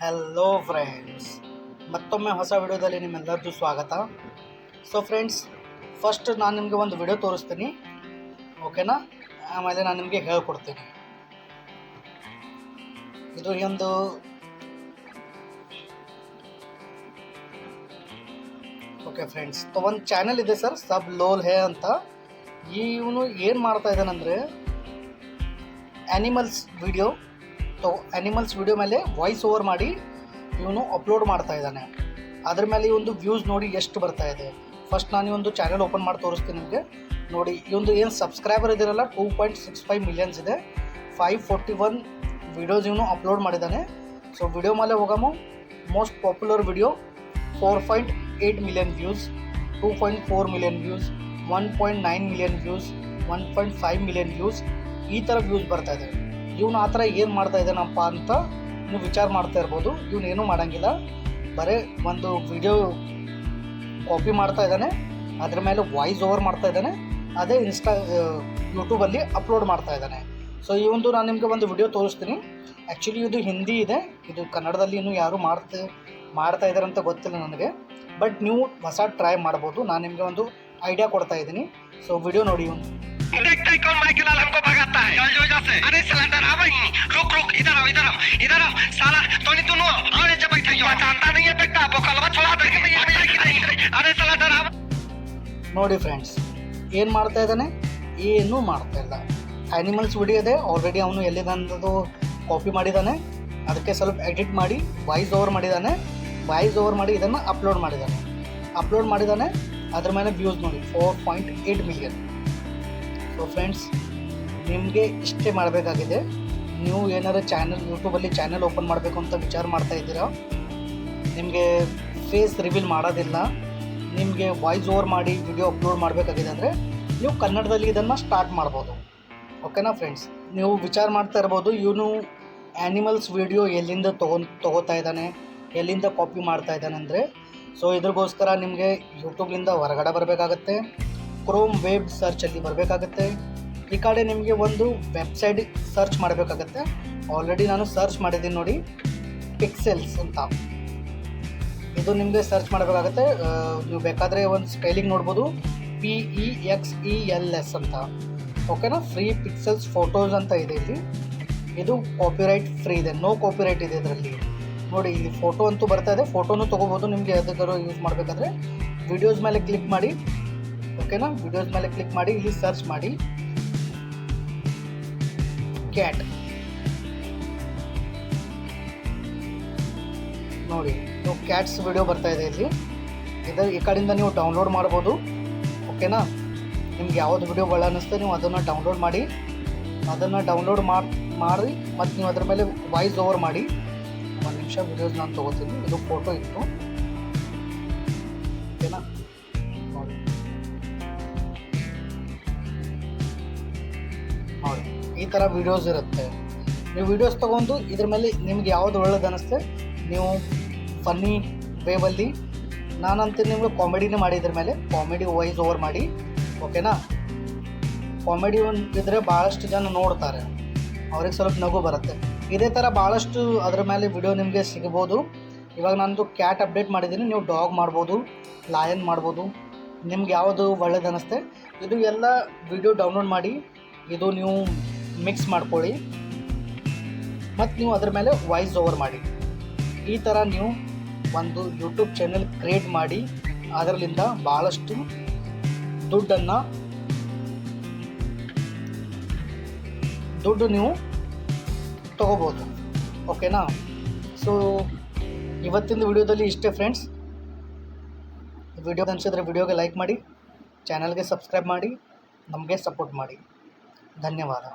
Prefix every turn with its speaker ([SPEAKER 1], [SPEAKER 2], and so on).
[SPEAKER 1] Hello friends, ಮತ್ತೊಮ್ಮೆ ಹೊಸ ವಿಡಿಯೋದಲ್ಲಿ ನಿಮ್ಮೆಲ್ಲರಿಗೂ ಸ್ವಾಗತ. ಸೊ ಫ್ರೆಂಡ್ಸ್, ಫಸ್ಟ್ ನಾನು ನಿಮಗೆ ಒಂದು ವಿಡಿಯೋ ತೋರಿಸ್ತೀನಿ, ಓಕೆನಾ? ಆಮೇಲೆ ನಾನು ನಿಮಗೆ ಹೇಳ್ಕೊಡ್ತೀನಿ. ಇದು ಒಂದು ಓಕೆ ಫ್ರೆಂಡ್ಸ್, ಒಂದು ಚಾನಲ್ ಇದೆ ಸರ್, ಸಬ್ ಲೋಲ್ ಹೇ ಅಂತ. ಇವನು ಏನು ಮಾಡ್ತಾ ಇದ್ದಾನಂದರೆ ಆ್ಯನಿಮಲ್ಸ್ ವಿಡಿಯೋ ಮೇಲೆ ವಾಯ್ಸ್ ಓವರ್ ಮಾಡಿ ಇವನು ಅಪ್ಲೋಡ್ ಮಾಡ್ತಾ ಇದ್ದಾನೆ. ಅದ್ರ ಮೇಲೆ ಈ ಒಂದು ವ್ಯೂಸ್ ನೋಡಿ ಎಷ್ಟು ಬರ್ತಾ ಇದೆ. ಫಸ್ಟ್ ನಾನು ಈ ಒಂದು ಚಾನಲ್ ಓಪನ್ ಮಾಡಿ ತೋರಿಸ್ತೀನಿ ನಿಮಗೆ. ನೋಡಿ, ಈ ಒಂದು ಏನು ಸಬ್ಸ್ಕ್ರೈಬರ್ ಇದಿರಲ್ಲ 2.65 ಮಿಲಿಯನ್ಸ್ ಇದೆ. 541 ವಿಡಿಯೋಸ್ ಇವನು ಅಪ್ಲೋಡ್ ಮಾಡಿದ್ದಾನೆ. ಸೊ ವಿಡಿಯೋ ಮೇಲೆ ಹೋಗಮು. Most popular video 4.8 million views, 2.4 million views, 1.9 million views, 1.5 million views, ಈ ಥರ ವ್ಯೂಸ್ ಬರ್ತಾ ಇದೆ. ಇವನು ಆ ಥರ ಏನು ಮಾಡ್ತಾ ಇದ್ದಾನಪ್ಪ ಅಂತ ನೀವು ವಿಚಾರ ಮಾಡ್ತಾ ಇರ್ಬೋದು. ಇವನೇನೂ ಮಾಡೋಂಗಿಲ್ಲ, ಬರೀ ಒಂದು ವಿಡಿಯೋ ಕಾಪಿ ಮಾಡ್ತಾ ಇದ್ದಾನೆ, ಅದ್ರ ಮೇಲೆ ವಾಯ್ಸ್ ಓವರ್ ಮಾಡ್ತಾ ಇದ್ದಾನೆ, ಅದೇ ಯೂಟ್ಯೂಬಲ್ಲಿ ಅಪ್ಲೋಡ್ ಮಾಡ್ತಾ ಇದ್ದಾನೆ. ಸೊ ಈ ಒಂದು ನಾನು ನಿಮಗೆ ಒಂದು ವಿಡಿಯೋ ತೋರಿಸ್ತೀನಿ. ಆ್ಯಕ್ಚುಲಿ ಇದು ಹಿಂದಿ ಇದೆ, ಇದು ಕನ್ನಡದಲ್ಲಿ ಇನ್ನೂ ಯಾರು ಮಾಡ್ತಾ ಇದ್ದಾರೆ ಅಂತ ಗೊತ್ತಿಲ್ಲ ನನಗೆ. ಬಟ್ ನೀವು ಹೊಸ ಟ್ರೈ ಮಾಡ್ಬೋದು. ನಾನು ನಿಮಗೆ ಒಂದು ಐಡಿಯಾ ಕೊಡ್ತಾ ಇದ್ದೀನಿ. ಸೊ ವಿಡಿಯೋ ನೋಡಿ. ಇವನು
[SPEAKER 2] हमको भगाता है जल जोजा से। अरे सिलेंडर आ भाई, रुक इधर आओ साला तोनी तू नो आने जब बैठा यो जानता नहीं है बेटा बोकलवा छोड़ा दे के अरे सिलेंडर आ
[SPEAKER 1] ನೋಡಿ ಫ್ರೆಂಡ್ಸ್, ಏನು ಮಾಡ್ತಾ ಇದ್ದಾನೆ? ಏನೂ ಮಾಡ್ತಾ ಇಲ್ಲ. ಆ್ಯನಿಮಲ್ಸ್ ವಿಡಿಯೋ ಇದೆ ಆಲ್ರೆಡಿ, ಅವನು ಎಲ್ಲಿದಂಥದ್ದು ಕಾಪಿ ಮಾಡಿದ್ದಾನೆ, ಅದಕ್ಕೆ ಸ್ವಲ್ಪ ಎಡಿಟ್ ಮಾಡಿ ವಾಯ್ಸ್ ಓವರ್ ಮಾಡಿದ್ದಾನೆ. ವಾಯ್ಸ್ ಓವರ್ ಮಾಡಿ ಇದನ್ನು ಅಪ್ಲೋಡ್ ಮಾಡಿದ್ದಾನೆ. ಅದ್ರ ಮೇಲೆ ವ್ಯೂಸ್ ನೋಡಿ 4.8 ಮಿಲಿಯನ್. ಸೊ ಫ್ರೆಂಡ್ಸ್, ನಿಮಗೆ ಇಷ್ಟೇ ಮಾಡಬೇಕಾಗಿದೆ. ನೀವು ಏನಾದ್ರು ಯೂಟ್ಯೂಬಲ್ಲಿ ಚಾನಲ್ ಓಪನ್ ಮಾಡಬೇಕು ಅಂತ ವಿಚಾರ ಮಾಡ್ತಾ ಇದ್ದೀರಾ, ನಿಮಗೆ ಫೇಸ್ ರಿವೀಲ್ ಮಾಡೋದಿಲ್ಲ, ನಿಮಗೆ ವಾಯ್ಸ್ ಓವರ್ ಮಾಡಿ ವಿಡಿಯೋ ಅಪ್ಲೋಡ್ ಮಾಡಬೇಕಾಗಿದೆ ಅಂದರೆ ನೀವು ಕನ್ನಡದಲ್ಲಿ ಇದನ್ನು ಸ್ಟಾರ್ಟ್ ಮಾಡ್ಬೋದು. ಓಕೆನಾ ಫ್ರೆಂಡ್ಸ್? ನೀವು ವಿಚಾರ ಮಾಡ್ತಾ ಇರ್ಬೋದು, ಇವನು ಆ್ಯನಿಮಲ್ಸ್ ವಿಡಿಯೋ ಎಲ್ಲಿಂದ ತೊಗೋತಾ ಇದ್ದಾನೆ, ಎಲ್ಲಿಂದ ಕಾಪಿ ಮಾಡ್ತಾ ಇದ್ದಾನೆ ಅಂದರೆ. ಸೊ ಇದ್ರಿಗೋಸ್ಕರ ನಿಮಗೆ ಯೂಟ್ಯೂಬ್ಲಿಂದ ಹೊರಗಡೆ ಬರಬೇಕಾಗತ್ತೆ, ಕ್ರೋಮ್ ವೆಬ್ ಸರ್ಚಲ್ಲಿ ಬರಬೇಕಾಗತ್ತೆ. ಈ ಕಡೆ ನಿಮಗೆ ಒಂದು ವೆಬ್ಸೈಟ್ ಸರ್ಚ್ ಮಾಡಬೇಕಾಗತ್ತೆ. ಆಲ್ರೆಡಿ ನಾನು ಸರ್ಚ್ ಮಾಡಿದ್ದೀನಿ ನೋಡಿ, ಪಿಕ್ಸೆಲ್ಸ್ ಅಂತ. ಇದು ನಿಮಗೆ ಸರ್ಚ್ ಮಾಡಬೇಕಾಗತ್ತೆ. ನೀವು ಬೇಕಾದರೆ ಒಂದು ಸ್ಪೆಲ್ಲಿಂಗ್ ನೋಡ್ಬೋದು, PEXELS ಅಂತ. ಓಕೆನಾ? ಫ್ರೀ ಪಿಕ್ಸೆಲ್ಸ್ ಫೋಟೋಸ್ ಅಂತ ಇದೆ ಇಲ್ಲಿ. ಇದು ಕಾಪಿರೈಟ್ ಫ್ರೀ ಇದೆ, ನೋ ಕಾಪಿರೈಟ್ ಇದೆ ಇದರಲ್ಲಿ. ನೋಡಿ, ಇಲ್ಲಿ ಫೋಟೋ ಅಂತೂ ಬರ್ತಾ ಇದೆ, ಫೋಟೋನು ತೊಗೋಬೋದು ನಿಮಗೆ ಯಾವುದಾದ್ರು ಯೂಸ್ ಮಾಡಬೇಕಾದ್ರೆ. ವಿಡಿಯೋಸ್ ಮೇಲೆ ಕ್ಲಿಕ್ ಮಾಡಿ, ಓಕೆನಾ? ವಿಡಿಯೋಸ್ ಮೇಲೆ ಕ್ಲಿಕ್ ಮಾಡಿ, ಇಲ್ಲಿ ಸರ್ಚ್ ಮಾಡಿ ಕ್ಯಾಟ್. ನೋಡಿ, ನೀವು ಕ್ಯಾಟ್ಸ್ ವಿಡಿಯೋ ಬರ್ತಾ ಇದೆ ಇಲ್ಲಿ. ಈ ಕಡೆಯಿಂದ ನೀವು ಡೌನ್ಲೋಡ್ ಮಾಡ್ಬೋದು. ಓಕೆನಾ? ನಿಮ್ಗೆ ಯಾವುದು ವಿಡಿಯೋ ಒಳ್ಳೆ ಅನ್ನಿಸ್ತದೆ ನೀವು ಅದನ್ನು ಡೌನ್ಲೋಡ್ ಮಾಡಿ ಮತ್ತು ನೀವು ಅದ್ರ ಮೇಲೆ ವಾಯ್ಸ್ ಓವರ್ ಮಾಡಿ. ಒಂದು ನಿಮಿಷ, ವಿಡಿಯೋಸ್ ನಾನು ತೊಗೋತೀನಿ. ಇದು ಫೋಟೋ ಇತ್ತು, ಓಕೆನಾ? ನೋಡಿ, ಈ ಥರ ವೀಡಿಯೋಸ್ ಇರುತ್ತೆ. ನೀವು ವೀಡಿಯೋಸ್ ತೊಗೊಂಡು ಇದ್ರ ಮೇಲೆ ನಿಮ್ಗೆ ಯಾವುದು ಒಳ್ಳೇದು ಅನ್ನಿಸುತ್ತೆ ನೀವು ಫನ್ನಿ ವೇವಲ್ಲಿ, ನಾನಂತ ನಿಮಗೆ ಕಾಮಿಡಿನೇ ಮಾಡಿ ಇದ್ರ ಮೇಲೆ ಕಾಮಿಡಿ ವಾಯ್ಸ್ ಓವರ್ ಮಾಡಿ. ಓಕೆನಾ? ಕಾಮಿಡಿ ಇದ್ದರೆ ಭಾಳಷ್ಟು ಜನ ನೋಡ್ತಾರೆ, ಅವ್ರಿಗೆ ಸ್ವಲ್ಪ ನಗು ಬರುತ್ತೆ. ಇದೇ ಥರ ಭಾಳಷ್ಟು ಅದ್ರ ಮೇಲೆ ವಿಡಿಯೋ ನಿಮಗೆ ಸಿಗ್ಬೋದು. ಇವಾಗ ನಾನದು ಕ್ಯಾಟ್ ಅಪ್ಡೇಟ್ ಮಾಡಿದ್ದೀನಿ, ನೀವು ಡಾಗ್ ಮಾಡ್ಬೋದು, ಲಾಯನ್ ಮಾಡ್ಬೋದು, ನಿಮ್ಗೆ ಯಾವುದು ಒಳ್ಳೇದು ಅನ್ನಿಸುತ್ತೆ. ಇದು ಎಲ್ಲ ವಿಡಿಯೋ ಡೌನ್ಲೋಡ್ ಮಾಡಿ ಇದು ನೀವು ಮಿಕ್ಸ್ ಮಾಡ್ಕೊಳ್ಳಿ ಮತ್ತು ನೀವು ಅದ್ರ ಮೇಲೆ ವಾಯ್ಸ್ ಓವರ್ ಮಾಡಿ. ಈ ಥರ ನೀವು ಒಂದು ಯೂಟ್ಯೂಬ್ ಚಾನೆಲ್ ಕ್ರಿಯೇಟ್ ಮಾಡಿ ಅದರಲ್ಲಿಂದ ಭಾಳಷ್ಟು ದುಡ್ಡು ನೀವು ತಗೋಬೋದು. ಓಕೆನಾ? ಸೊ ಇವತ್ತಿನ ವಿಡಿಯೋದಲ್ಲಿ ಇಷ್ಟೇ ಫ್ರೆಂಡ್ಸ್. ವಿಡಿಯೋ ಅನಿಸಿದ್ರೆ ವಿಡಿಯೋಗೆ ಲೈಕ್ ಮಾಡಿ, ಚಾನಲ್ಗೆ ಸಬ್ಸ್ಕ್ರೈಬ್ ಮಾಡಿ, ನಮಗೆ ಸಪೋರ್ಟ್ ಮಾಡಿ. ಧನ್ಯವಾದ.